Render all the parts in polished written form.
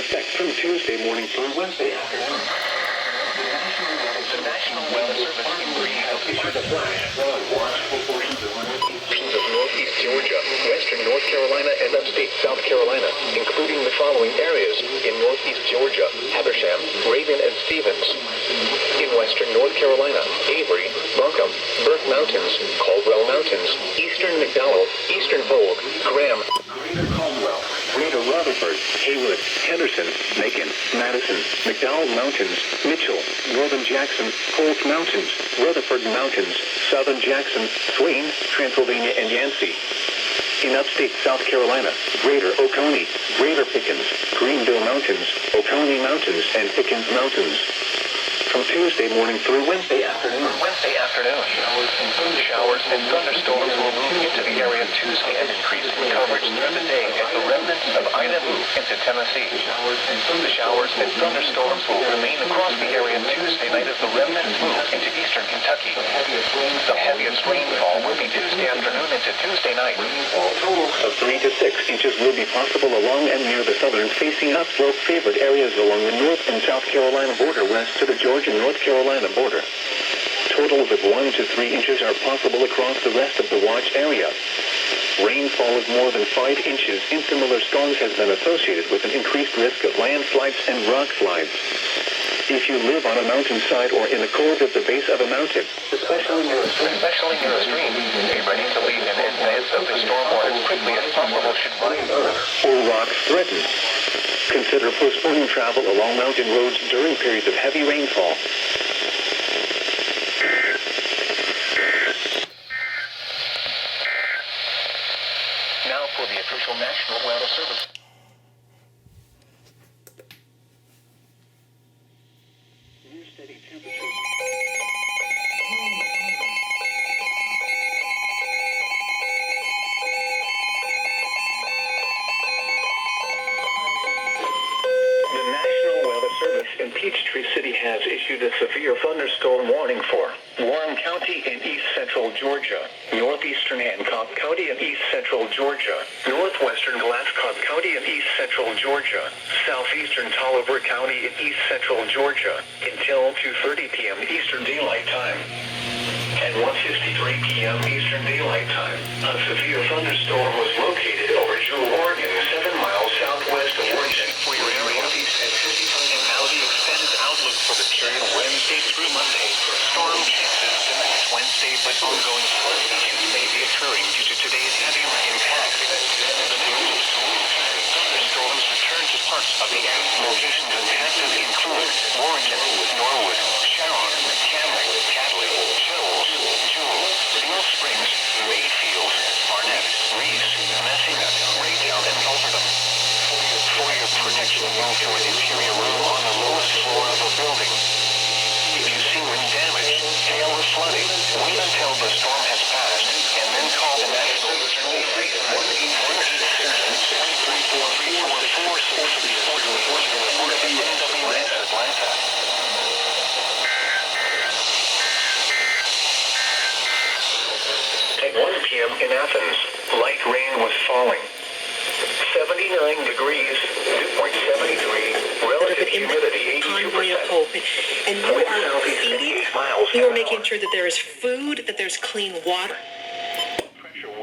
expect from Tuesday morning through Wednesday afternoon. The National Weather Service in Green issued a flash flood watch for portions of northeast Georgia, western North Carolina, and upstate South Carolina, including the following areas in northeast Georgia: Habersham, Raven, and Stevens. In western North Carolina, Avery, Buncombe, Burke Mountains, Caldwell Mountains, eastern McDowell, eastern Vogue, Graham, Greater Caldwell, Greater Rutherford, Haywood, Henderson, Macon, Madison, McDowell Mountains, Mitchell, Northern Jackson, Polk Mountains, Rutherford Mountains, Southern Jackson, Swain, Transylvania, and Yancey. In upstate South Carolina, Greater Oconee, Greater Pickens, Greenville Mountains, Oconee Mountains, and Pickens Mountains. From Tuesday morning through Wednesday afternoon. Showers and thunderstorms will move into the area Tuesday and increase in coverage through the day as the remnants of Ida move into Tennessee. The showers and thunderstorms will remain across the area Tuesday night as the remnants move into eastern Kentucky. The heaviest rainfall will be Tuesday afternoon into Tuesday night. Of 3 to 6 inches will be possible along and near the southern facing upslope favored areas along the North and South Carolina border west to the Georgia-North Carolina border. Totals of 1 to 3 inches are possible across the rest of the watch area. Rainfall of more than 5 inches in similar storms has been associated with an increased risk of landslides and rock slides. If you live on a mountainside or in a cove at the base of a mountain, especially near a stream, be ready to leave in advance of the storm or as quickly as possible should rain. or rocks threatened. Consider postponing travel along mountain roads during periods of heavy rainfall. Now for the official National Weather Service. Near steady temperatures. The National Weather Service in Peachtree City has issued a severe thunderstorm warning for Warren County in east central Georgia, northeastern Hancock County in east central Georgia, northwestern Glasscock County in east central Georgia, southeastern Toliver County in east central Georgia until 2:30 p.m. Eastern Daylight Time. At 1:53 p.m. Eastern Daylight Time, a severe thunderstorm was located over Jewel, Oregon, 7 miles southwest of Oregon. For your area, and now the extended outlook for the period Wednesday through Monday. Storm chances diminished Wednesday, but ongoing flood issues may be occurring due to today's heavy rain pack. The news thunderstorms return to parts of the area. Locations impacted include Warrenton, Norwood, Sharon, Cameron, Catley, Shoals, Jewel, Seal Springs, Mayfield, Barnett, Reese, Messina, Raytown, and Overton. For your protection, move to an interior room on the lowest floor of a building. If you see wind damage, hail, or flooding, wait until the storm has passed, and then call the National Emergency Service 1-866-343-4644 NWS Atlanta. At 1 p.m. in Athens, light rain was falling. 79 degrees, dew point 73, relative humidity 82%. And you are feeding, you are making sure that there is food, that there's clean water.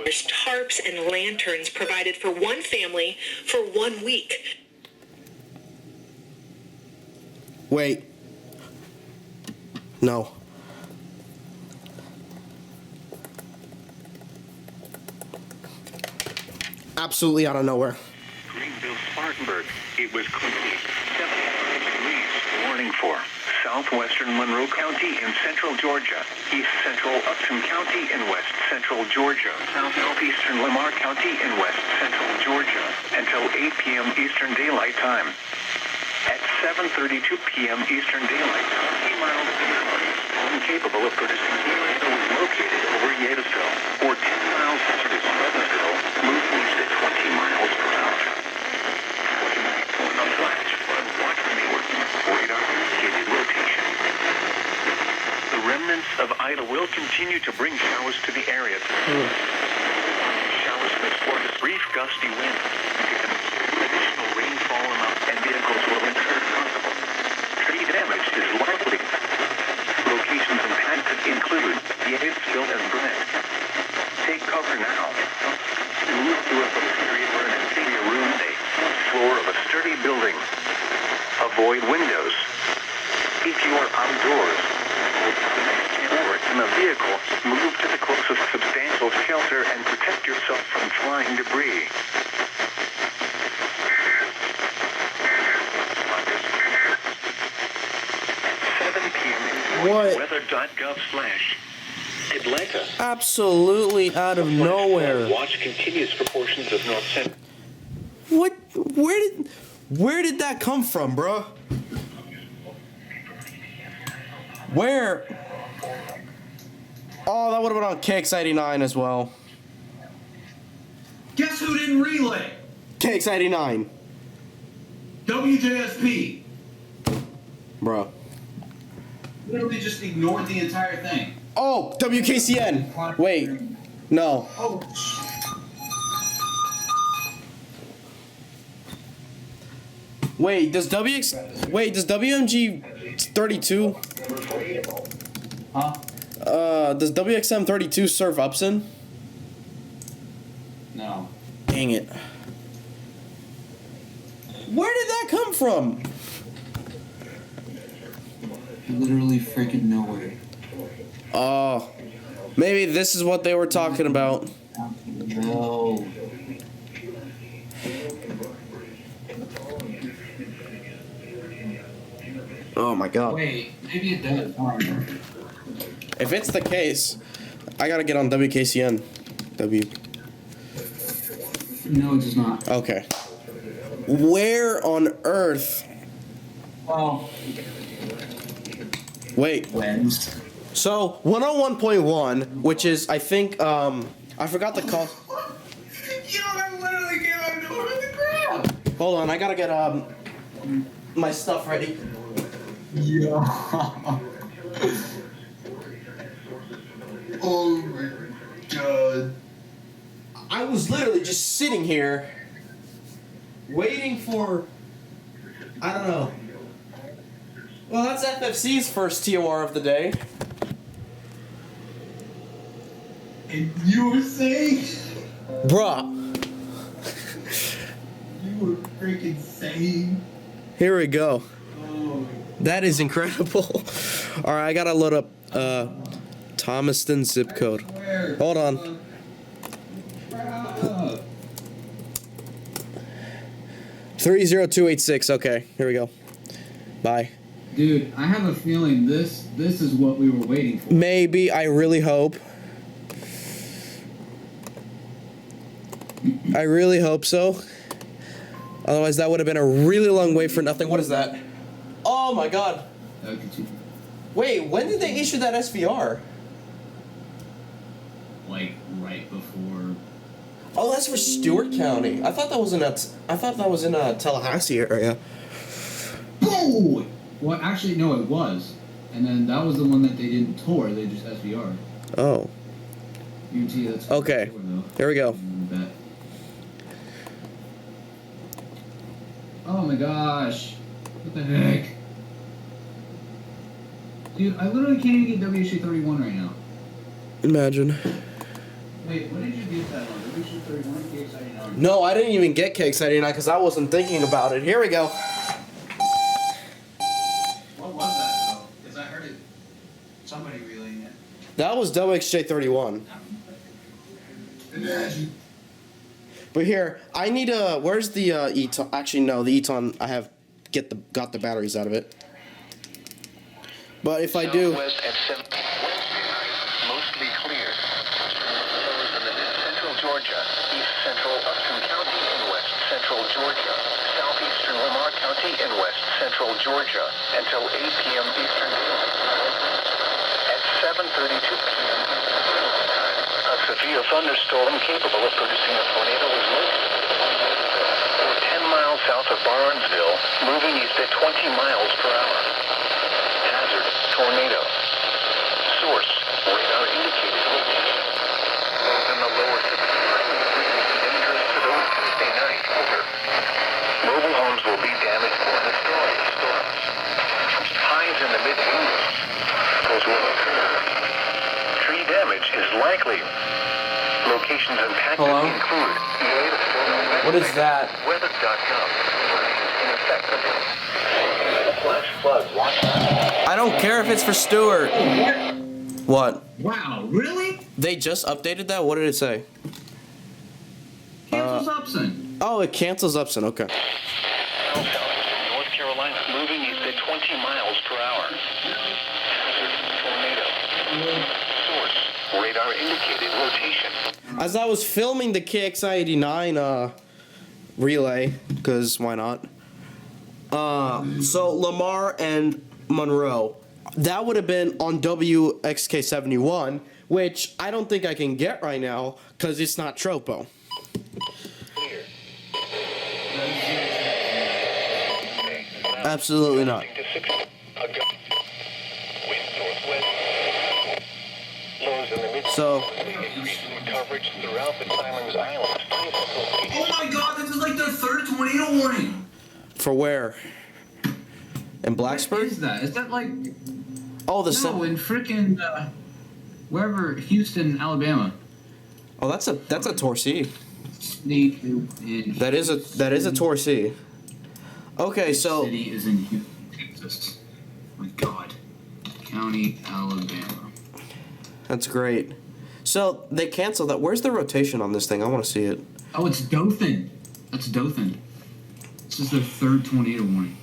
There's tarps and lanterns provided for one family for 1 week. Wait. No. Absolutely out of nowhere. Greenville, Spartanburg, it was cloudy, 75 degrees, warning for southwestern Monroe County in central Georgia, east central Upton County in west central Georgia, southeastern Lamar County in west central Georgia, until 8 p.m. Eastern Daylight Time. At 7:32 p.m. Eastern Daylight Time, 8 miles an hour, storm capable of producing heat was located over Yadisville, or 10 miles east of Spreadsville, moving east at 20 miles per hour. 29 on flash, on watch report, radar indicated rotation. The remnants of Ida will continue to bring showers to the area. Showers may support a brief gusty wind. Additional rainfall amount and vehicles built as Brunette. Take cover now. Move to a period where an interior room, a floor of a sturdy building. Avoid windows. If you are outdoors or in a vehicle, move to the closest substantial shelter and protect yourself from flying debris. 7 p.m. What? Weather.gov/Atlanta. Absolutely out of nowhere. Watch continuous proportions of north central. What? Where did that come from, bro? Where? Oh, that would have been on KX89 as well. Guess who didn't relay? KX89. WJSP. Bro. Literally just ignored the entire thing. Oh, WKCN. Wait. No. Oh, Wait, does WMG 32? huh? Does WXM 32 serve Upson? No. Dang it. Where did that come from? Literally freaking nowhere. Oh, maybe this is what they were talking about. No. Oh my god. Wait, maybe it does. If it's the case, I gotta get on WKCN. No, it does not. Okay. Where on earth? Well, Wait. Wednesday. So 101.1, which is I think I forgot the call. Yo, I literally gave up over the ground. Hold on, I gotta get my stuff ready. Yeah. Oh my god. I was literally just sitting here waiting for, I don't know. Well, that's FFC's first TOR of the day. And you were saying? Bruh. You were freaking saying? Here we go. Oh, That is incredible. Alright, I gotta load up Thomaston zip code. where? Hold on. Crap. 30286. Okay, here we go. Bye. Dude, I have a feeling this is what we were waiting for. Maybe, I really hope. I really hope so. Otherwise, that would have been a really long wait for nothing. What is that? Oh my god. Wait, when did they issue that SVR? Like right before. Oh, that's for Stewart County. I thought that was in a Tallahassee area. Oh! Well, actually, no, it was. And then that was the one that they didn't tour. They just SVR. Oh. UT, that's Okay. tour, though. Here we go. Bet. Oh my gosh. What the heck? Dude, I literally can't even get WC31 right now. Imagine. Wait, what did you get that on? WC31 KX99? No, I didn't even get KX89 because I wasn't thinking about it. Here we go. What was that though? Because I heard it. Somebody relaying it. That was WXJ31. Imagine. But here, I need a. Where's the Eton? Actually, no, the Eton. I have got the batteries out of it. But if I do, Southwest at 7. Wednesday night, mostly clear. Lows in the mid-central Georgia, east-central Upton County and west-central Georgia, southeastern Lamar County and west-central Georgia until 8 p.m. Eastern Daylight Time. At 7:32 p.m. A severe thunderstorm capable of producing a tornado is located or 10 miles south of Barnesville, moving east at 20 miles per hour. Hazard, tornado. Source, radar indicated location. Those in the lower 65 dangerous to those Tuesday night. Over. Mobile homes will be damaged for historic storms. Highs in the mid-80s. Those will occur. Tree damage likely. Locations impacted Hello? include What is that? weather.gov. In effect, flash flood watch. I don't care if it's for Stewart. What? Wow, really? They just updated that? What did it say? Cancels Upson. Oh, it cancels Upson. Okay. Southwestern North Carolina, moving east at 20 miles per hour. Hazard tornado. Source, radar indicated rotation. As I was filming the KXI-89 relay, because why not? So Lamar and Monroe, that would have been on WXK71, which I don't think I can get right now because it's not Tropo. Clear. Absolutely not. To 60. Wind northwest. Lows in the mid. So, Coverage throughout the Islands Islands. Oh my god, this is like their third tornado warning. for where? In What Blacksburg? is that? Is that like... Oh, the No, in frickin' wherever, Houston, Alabama. Oh, that's a Torsi. State in That is a Torsi. Okay, so city is in Houston, Texas. My God, County, Alabama. that's great. So they canceled that. Where's the rotation on this thing? I want to see it. Oh, it's Dothan. That's Dothan. This is their third tornado warning.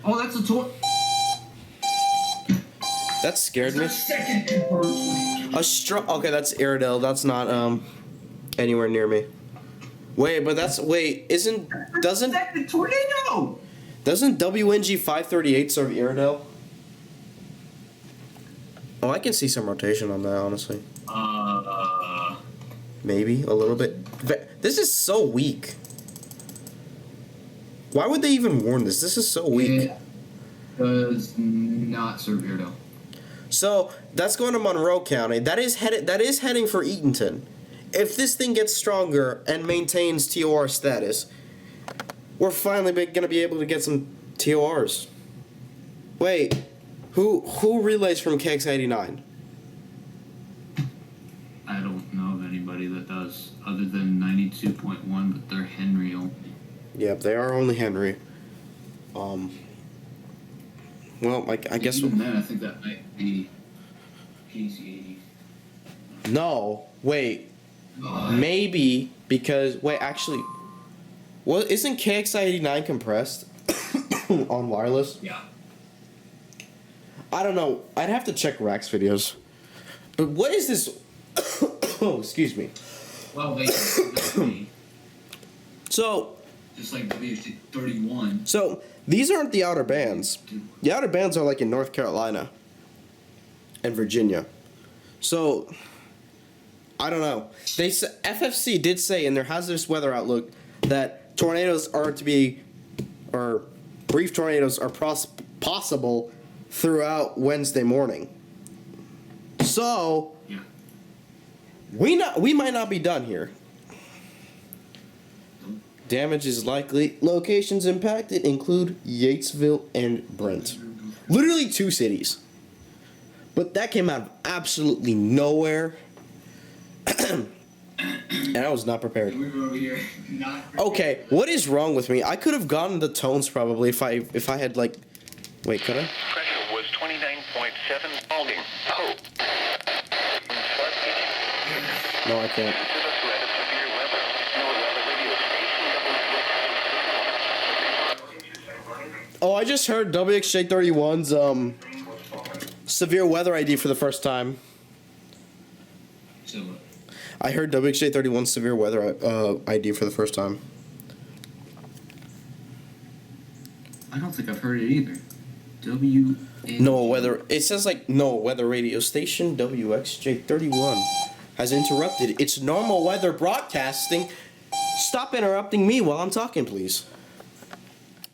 Oh, that's a That scared me. second tornado. Okay, that's Iredell. That's not anywhere near me. Wait, but doesn't Second tornado. WNG 538 serve Iredell? Oh, I can see some rotation on that, honestly. Maybe a little bit. This is so weak. Why would they even warn this? This is so weak. It does not serve Iredell. So that's going to Monroe County. That is heading for Eatonton. If this thing gets stronger and maintains TOR status, we're finally going to be able to get some TORs. Wait, who relays from KX89? I don't know of anybody that does, other than 92.1, but they're Henry only. Yep, they are only Henry. Well, I guess. Even then, I think that might be KC80. No, wait. Maybe because actually, well, isn't KXI-89 compressed on wireless? Yeah. I don't know. I'd have to check Rax videos. But what is this? Oh, excuse me. Well, they So just like WH31. So these aren't the outer bands. The outer bands are like in North Carolina and Virginia. So I don't know. FFC did say in their hazardous weather outlook that tornadoes are to be, or brief tornadoes are possible throughout Wednesday morning. So Yeah. we might not be done here. Damage is likely. Locations impacted include Yatesville and Brent. Literally 2 cities. But that came out of absolutely nowhere. And I was not prepared. We were over here not. Okay, what is wrong with me? I could have gotten the tones probably if I had like... Wait, could I? Pressure was 29.7 holding. Oh. No, I can't. To the threat of severe weather. No weather radio station. Oh, I just heard WXJ31's severe weather ID for the first time. So, I heard WXJ31's severe weather ID for the first time. I don't think I've heard it either. W. NOAA weather. It says like NOAA weather radio station WXJ31 has interrupted its normal weather broadcasting. Stop interrupting me while I'm talking, please.